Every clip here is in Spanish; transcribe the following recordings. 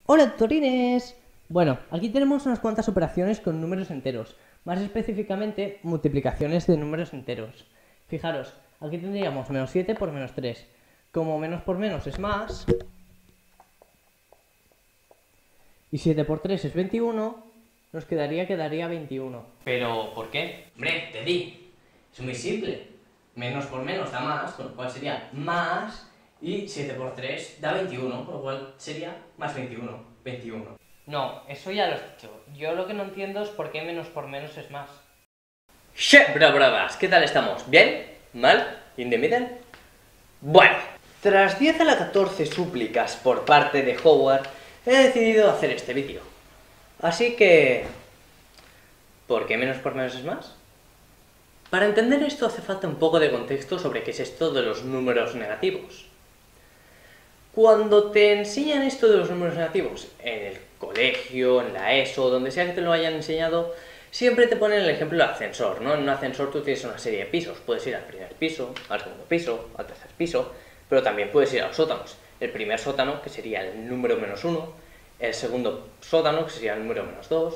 Hola tutorines. Bueno, aquí tenemos unas cuantas operaciones con números enteros, más específicamente multiplicaciones de números enteros. Fijaros, aquí tendríamos menos 7 por menos 3. Como menos por menos es más, y 7 por 3 es 21, nos quedaría 21. ¿Pero por qué? Hombre, te di. Es muy simple. Menos por menos da más, con lo cual sería más, y 7 por 3 da 21, con lo cual sería más 21. 21. No, eso ya lo has dicho. Yo lo que no entiendo es por qué menos por menos es más. Bravas, ¿qué tal estamos? ¿Bien? ¿Mal? ¿In the middle? Bueno, tras 10 a la 14 súplicas por parte de Howard, he decidido hacer este vídeo. Así que... ¿por qué menos por menos es más? Para entender esto hace falta un poco de contexto sobre qué es esto de los números negativos. Cuando te enseñan esto de los números negativos, en el colegio, en la ESO, donde sea que te lo hayan enseñado, siempre te ponen el ejemplo del ascensor, ¿no? En un ascensor tú tienes una serie de pisos, puedes ir al primer piso, al segundo piso, al tercer piso, pero también puedes ir a los sótanos. El primer sótano, que sería el número -1, el segundo sótano, que sería el número -2,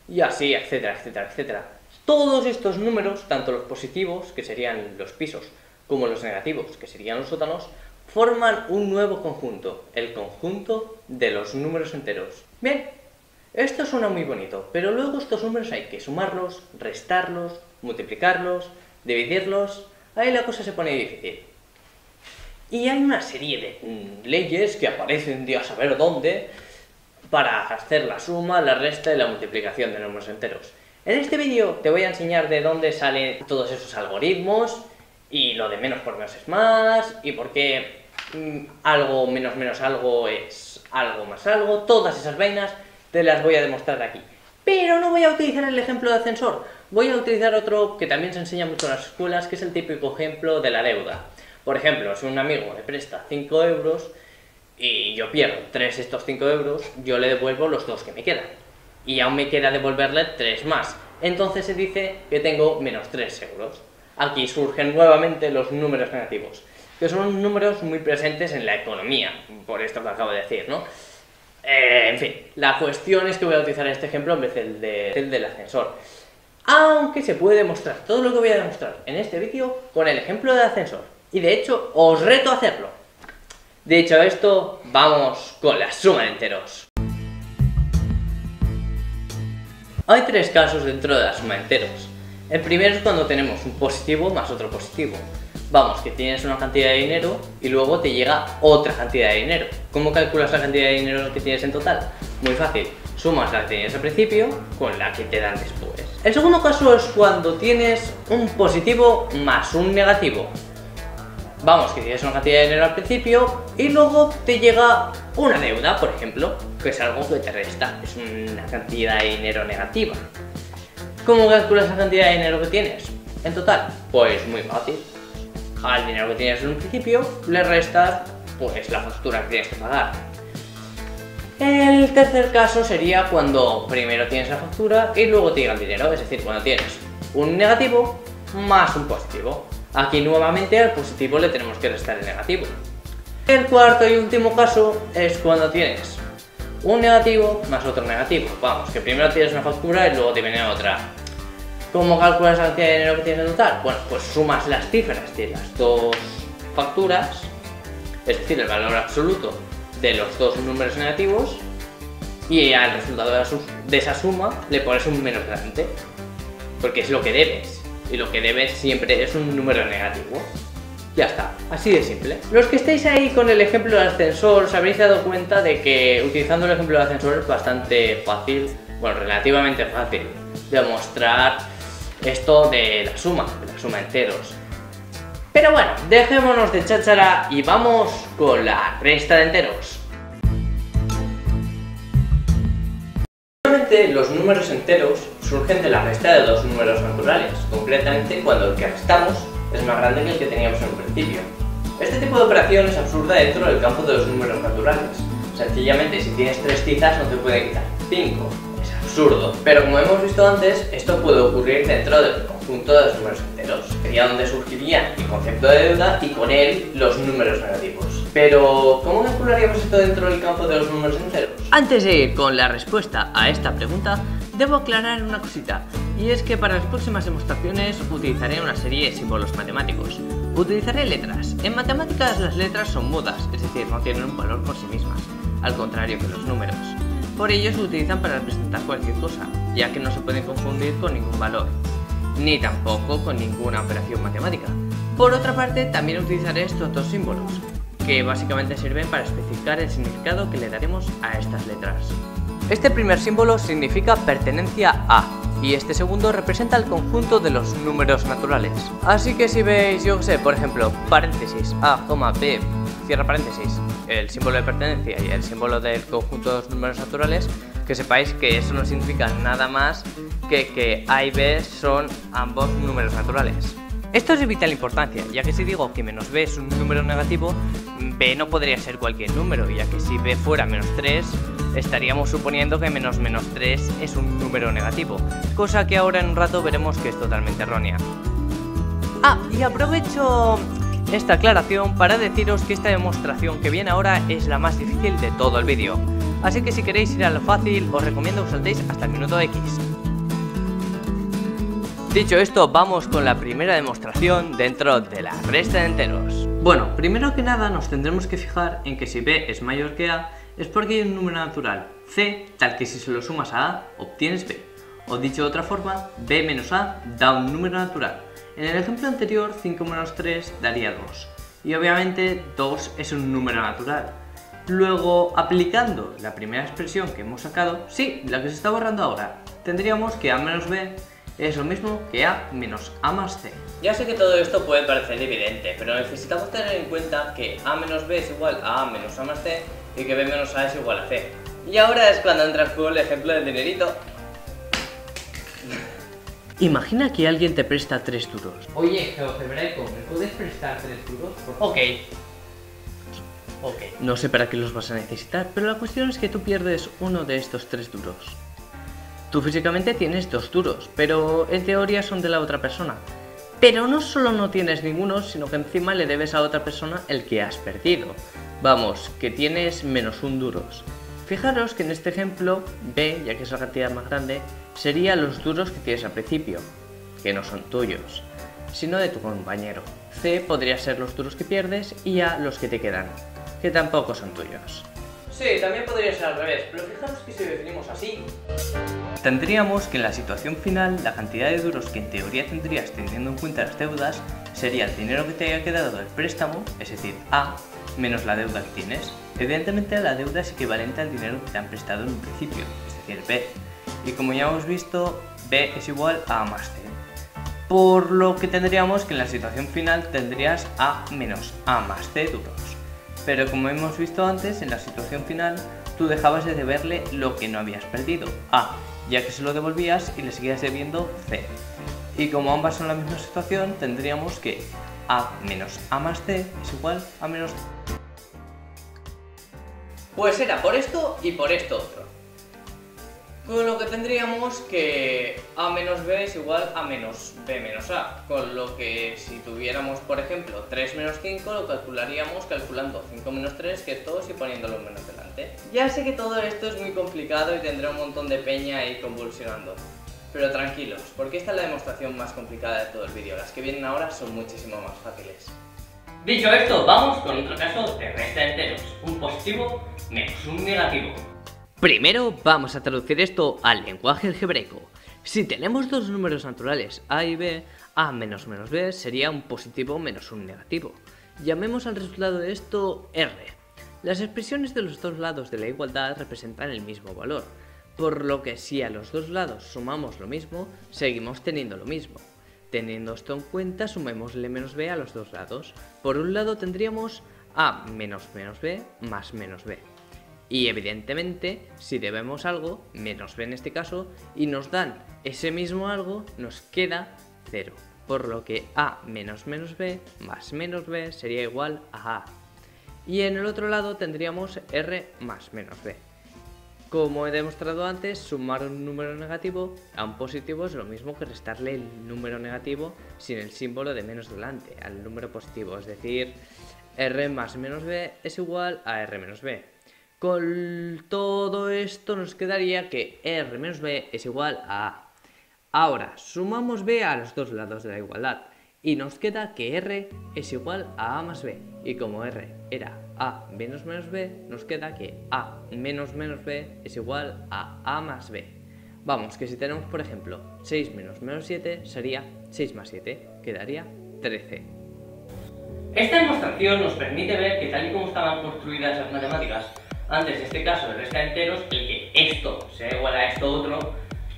y así, etcétera, etcétera, etcétera. Todos estos números, tanto los positivos, que serían los pisos, como los negativos, que serían los sótanos, forman un nuevo conjunto, el conjunto de los números enteros. Bien, esto suena muy bonito, pero luego estos números hay que sumarlos, restarlos, multiplicarlos, dividirlos. Ahí la cosa se pone difícil. Y hay una serie de leyes que aparecen de a saber dónde para hacer la suma, la resta y la multiplicación de números enteros. En este vídeo te voy a enseñar de dónde salen todos esos algoritmos y lo de menos por menos es más y por qué algo menos menos algo es algo más algo. Todas esas vainas te las voy a demostrar aquí. Pero no voy a utilizar el ejemplo de ascensor, voy a utilizar otro que también se enseña mucho en las escuelas, que es el típico ejemplo de la deuda. Por ejemplo, si un amigo me presta 5 euros y yo pierdo 3 de estos 5 euros, yo le devuelvo los 2 que me quedan. Y aún me queda devolverle 3 más. Entonces se dice que tengo menos 3 euros. Aquí surgen nuevamente los números negativos, que son números muy presentes en la economía, por esto que acabo de decir, ¿no? En fin, la cuestión es que voy a utilizar este ejemplo en vez del ascensor. Aunque se puede demostrar todo lo que voy a demostrar en este vídeo con el ejemplo del ascensor. Y de hecho, os reto a hacerlo. Dicho esto, vamos con la suma de enteros. Hay 3 casos dentro de la suma de enteros. El primero es cuando tenemos un positivo más otro positivo. Vamos, que tienes una cantidad de dinero y luego te llega otra cantidad de dinero. ¿Cómo calculas la cantidad de dinero que tienes en total? Muy fácil, sumas la que tenías al principio con la que te dan después. El segundo caso es cuando tienes un positivo más un negativo. Vamos, que tienes una cantidad de dinero al principio y luego te llega una deuda, por ejemplo, que es algo que te resta, es una cantidad de dinero negativa. ¿Cómo calculas la cantidad de dinero que tienes en total? Pues muy fácil. Al dinero que tienes en un principio le restas pues la factura que tienes que pagar. El tercer caso sería cuando primero tienes la factura y luego te llega el dinero, es decir, cuando tienes un negativo más un positivo. Aquí nuevamente al positivo le tenemos que restar el negativo. El cuarto y último caso es cuando tienes un negativo más otro negativo. Vamos, que primero tienes una factura y luego te viene otra. ¿Cómo calculas la cantidad de dinero que tienes en total? Bueno, pues sumas las cifras de las dos facturas, es decir, el valor absoluto de los dos números negativos, y al resultado de esa suma le pones un menos delante, porque es lo que debes. Y lo que debes siempre es un número negativo. Ya está, así de simple. Los que estéis ahí con el ejemplo del ascensor os habréis dado cuenta de que utilizando el ejemplo del ascensor es bastante fácil, bueno, relativamente fácil, demostrar esto de la suma de enteros. Pero bueno, dejémonos de cháchara y vamos con la resta de enteros. Normalmente los números enteros surgen de la resta de dos números naturales, concretamente cuando el que restamos es más grande que el que teníamos en un principio. Este tipo de operación es absurda dentro del campo de los números naturales. Sencillamente, si tienes 3 tizas no te puede quitar 5. Es absurdo. Pero como hemos visto antes, esto puede ocurrir dentro del conjunto de los números enteros. Sería donde surgiría el concepto de deuda y con él los números negativos. Pero, ¿cómo calcularíamos esto dentro del campo de los números enteros? Antes de ir con la respuesta a esta pregunta, debo aclarar una cosita, y es que para las próximas demostraciones utilizaré una serie de símbolos matemáticos. Utilizaré letras. En matemáticas las letras son mudas, es decir, no tienen un valor por sí mismas, al contrario que los números. Por ello se utilizan para representar cualquier cosa, ya que no se pueden confundir con ningún valor, ni tampoco con ninguna operación matemática. Por otra parte, también utilizaré estos dos símbolos, que básicamente sirven para especificar el significado que le daremos a estas letras. Este primer símbolo significa pertenencia a, y este segundo representa el conjunto de los números naturales. Así que si veis, yo que sé, por ejemplo, paréntesis a, b, cierra paréntesis, el símbolo de pertenencia y el símbolo del conjunto de los números naturales, que sepáis que eso no significa nada más que A y B son ambos números naturales. Esto es de vital importancia, ya que si digo que menos b es un número negativo, b no podría ser cualquier número, ya que si b fuera menos 3, estaríamos suponiendo que menos 3 es un número negativo, cosa que ahora en un rato veremos que es totalmente errónea. Y aprovecho esta aclaración para deciros que esta demostración que viene ahora es la más difícil de todo el vídeo, así que si queréis ir a lo fácil, os recomiendo que saltéis hasta el minuto X. Dicho esto, vamos con la primera demostración dentro de la resta de enteros. Bueno, primero que nada nos tendremos que fijar en que si b es mayor que a, es porque hay un número natural, c, tal que si se lo sumas a obtienes b. O dicho de otra forma, b menos a da un número natural. En el ejemplo anterior, 5 menos 3 daría 2. Y obviamente 2 es un número natural. Luego, aplicando la primera expresión que hemos sacado, sí, la que se está borrando ahora, tendríamos que a menos b es lo mismo que a menos a más c. Ya sé que todo esto puede parecer evidente, pero necesitamos tener en cuenta que a menos b es igual a menos a más c y que b menos a es igual a c. Y ahora es cuando entra en juego el ejemplo del dinerito. Imagina que alguien te presta 3 duros. Oye, GeoGebraico, ¿me puedes prestar 3 duros? Por favor? Ok. No sé para qué los vas a necesitar, pero la cuestión es que tú pierdes uno de estos 3 duros. Tú físicamente tienes 2 duros, pero en teoría son de la otra persona. Pero no solo no tienes ninguno, sino que encima le debes a otra persona el que has perdido. Vamos, que tienes menos 1 duros. Fijaros que en este ejemplo, B, ya que es la cantidad más grande, sería los duros que tienes al principio, que no son tuyos, sino de tu compañero. C podría ser los duros que pierdes y A los que te quedan, que tampoco son tuyos. Sí, también podría ser al revés, pero fijaros que si definimos así, tendríamos que en la situación final la cantidad de duros que en teoría tendrías teniendo en cuenta las deudas sería el dinero que te haya quedado del préstamo, es decir, A, menos la deuda que tienes. Evidentemente la deuda es equivalente al dinero que te han prestado en un principio, es decir, B. Y como ya hemos visto, B es igual a A más C. Por lo que tendríamos que en la situación final tendrías A menos A más C duros. Pero como hemos visto antes, en la situación final tú dejabas de deberle lo que no habías perdido, A, ya que se lo devolvías y le seguías debiendo C. Y como ambas son la misma situación, tendríamos que A menos A más C es igual a menos C. Pues era por esto y por esto otro. Con lo que tendríamos que A menos B es igual a menos B menos A. Con lo que si tuviéramos, por ejemplo, 3 menos 5, lo calcularíamos calculando 5 menos 3, que es todo, y poniéndolo menos delante. Ya sé que todo esto es muy complicado y tendrá un montón de peña ahí convulsionando. Pero tranquilos, porque esta es la demostración más complicada de todo el vídeo. Las que vienen ahora son muchísimo más fáciles. Dicho esto, vamos con otro caso de resta de enteros. Un positivo menos un negativo. Primero vamos a traducir esto al lenguaje algebraico. Si tenemos dos números naturales a y b, a menos b sería un positivo menos un negativo. Llamemos al resultado de esto R. Las expresiones de los dos lados de la igualdad representan el mismo valor, por lo que si a los dos lados sumamos lo mismo, seguimos teniendo lo mismo. Teniendo esto en cuenta, sumémosle menos b a los dos lados. Por un lado tendríamos a menos b más menos b. Y evidentemente, si debemos algo, menos b en este caso, y nos dan ese mismo algo, nos queda 0. Por lo que a menos b más menos b sería igual a a. Y en el otro lado tendríamos r más menos b. Como he demostrado antes, sumar un número negativo a un positivo es lo mismo que restarle el número negativo sin el símbolo de menos delante al número positivo. Es decir, R más menos B es igual a R menos B. Con todo esto nos quedaría que R menos B es igual a A. Ahora, sumamos B a los dos lados de la igualdad y nos queda que R es igual a A más B. Y como R era A menos B, nos queda que A menos B es igual a A más B. Vamos, que si tenemos, por ejemplo, 6 menos 7 sería 6 más 7, quedaría 13. Esta demostración nos permite ver que tal y como estaban construidas las matemáticas, antes de este caso de resta de enteros, el que esto sea igual a esto otro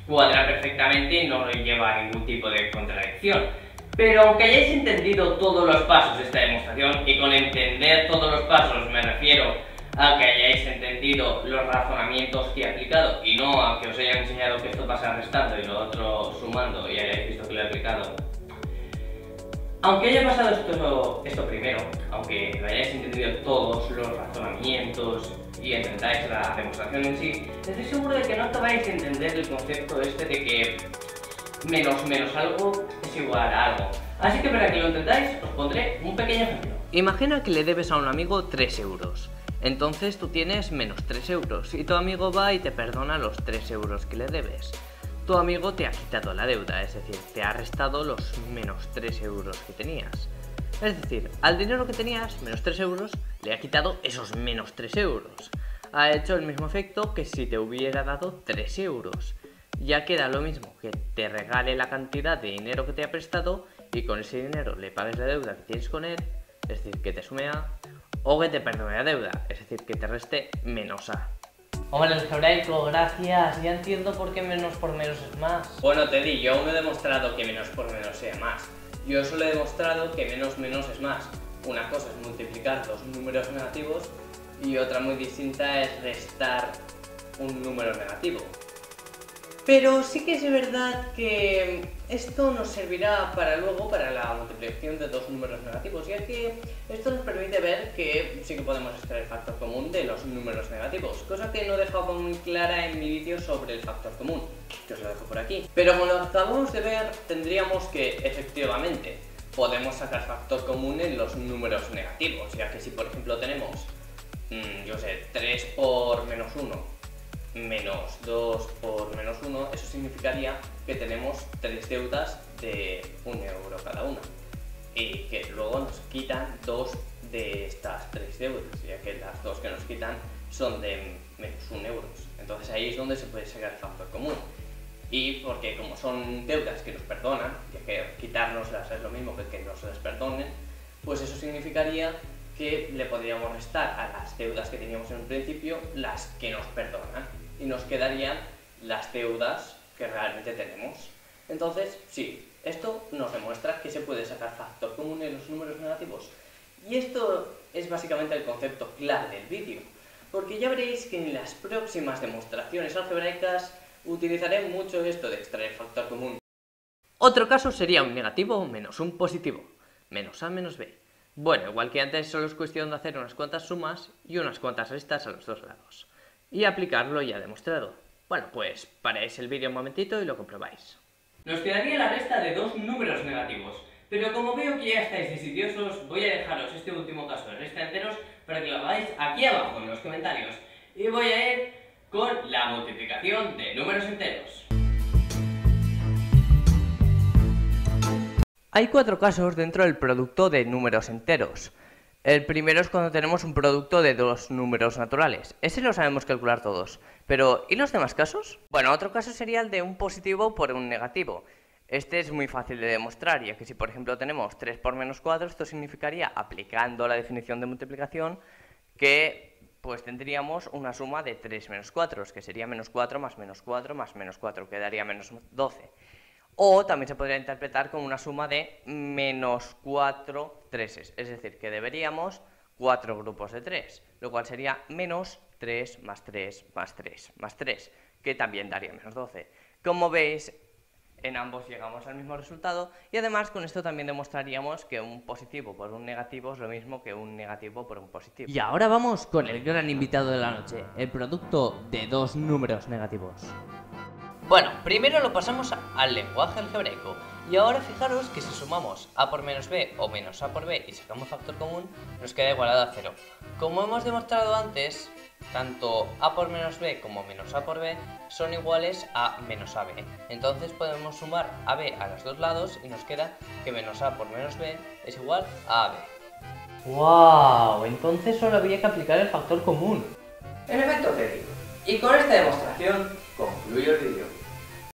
cuadra perfectamente y no lleva a ningún tipo de contradicción. Pero aunque hayáis entendido todos los pasos de esta demostración, y con entender todos los pasos me refiero a que hayáis entendido los razonamientos que he aplicado y no a que os haya enseñado que esto pasa restando y lo otro sumando y hayáis visto que lo he aplicado. Aunque haya pasado esto primero, aunque lo hayáis entendido todos los razonamientos y entendáis la demostración en sí, estoy seguro de que no acabáis de entender el concepto este de que menos algo es igual a algo. Así que para que lo entendáis, os pondré un pequeño ejemplo. Imagina que le debes a un amigo 3 euros. Entonces tú tienes menos 3 euros y tu amigo va y te perdona los 3 euros que le debes. Tu amigo te ha quitado la deuda, es decir, te ha restado los menos 3 euros que tenías. Es decir, al dinero que tenías, menos 3 euros, le ha quitado esos menos 3 euros. Ha hecho el mismo efecto que si te hubiera dado 3 euros. Ya queda lo mismo que te regale la cantidad de dinero que te ha prestado y con ese dinero le pagues la deuda que tienes con él, es decir, que te sume A, o que te perdone la deuda, es decir, que te reste menos A. Hombre, algebraico, gracias. Ya entiendo por qué menos por menos es más. Bueno, Teddy, yo aún no he demostrado que menos por menos sea más. Yo solo he demostrado que menos es más. Una cosa es multiplicar dos números negativos y otra muy distinta es restar un número negativo. Pero sí que es verdad que esto nos servirá para luego, para la multiplicación de dos números negativos, ya que esto nos permite ver que sí que podemos extraer el factor común de los números negativos, cosa que no he dejado muy clara en mi vídeo sobre el factor común, que os lo dejo por aquí. Pero como lo acabamos de ver, tendríamos que, efectivamente, podemos sacar factor común en los números negativos, ya que si por ejemplo tenemos, 3 por menos 1, menos 2 por menos 1, eso significaría que tenemos 3 deudas de 1 euro cada una y que luego nos quitan 2 de estas 3 deudas, ya que las 2 que nos quitan son de menos 1 euros. Entonces ahí es donde se puede sacar el factor común. Y porque como son deudas que nos perdonan, ya que quitárnoslas es lo mismo que nos las perdonen, pues eso significaría que le podríamos restar a las deudas que teníamos en un principio las que nos perdonan y nos quedarían las deudas que realmente tenemos. Entonces, sí, esto nos demuestra que se puede sacar factor común en los números negativos. Y esto es básicamente el concepto clave del vídeo, porque ya veréis que en las próximas demostraciones algebraicas utilizaré mucho esto de extraer factor común. Otro caso sería un negativo menos un positivo, menos A menos B. Bueno, igual que antes, solo es cuestión de hacer unas cuantas sumas y unas cuantas restas a los dos lados. Y aplicarlo ya demostrado. Bueno, pues paráis el vídeo un momentito y lo comprobáis. Nos quedaría la resta de dos números negativos, pero como veo que ya estáis decidiosos, voy a dejaros este último caso de resta de enteros para que lo hagáis aquí abajo en los comentarios. Y voy a ir con la multiplicación de números enteros. Hay 4 casos dentro del producto de números enteros. El primero es cuando tenemos un producto de dos números naturales. Ese lo sabemos calcular todos. Pero, ¿y los demás casos? Bueno, otro caso sería el de un positivo por un negativo. Este es muy fácil de demostrar, ya que si por ejemplo tenemos 3 por menos 4, esto significaría, aplicando la definición de multiplicación, que pues tendríamos una suma de 3 menos 4, que sería menos 4 más menos 4 más menos 4, que daría menos 12. O también se podría interpretar como una suma de menos 4 treses, es decir, que deberíamos 4 grupos de 3, lo cual sería menos 3 más 3 más 3 más 3, que también daría menos 12. Como veis, en ambos llegamos al mismo resultado y además con esto también demostraríamos que un positivo por un negativo es lo mismo que un negativo por un positivo. Y ahora vamos con el gran invitado de la noche, el producto de dos números negativos. Bueno, primero lo pasamos al lenguaje algebraico. Y ahora fijaros que si sumamos a por menos b o menos a por b y sacamos factor común, nos queda igualado a 0. Como hemos demostrado antes, tanto a por menos b como menos a por b son iguales a menos ab. Entonces podemos sumar ab a los dos lados y nos queda que menos a por menos b es igual a ab. ¡Wow! Entonces solo habría que aplicar el factor común. En efecto, Teddy. Y con esta demostración concluyo el vídeo.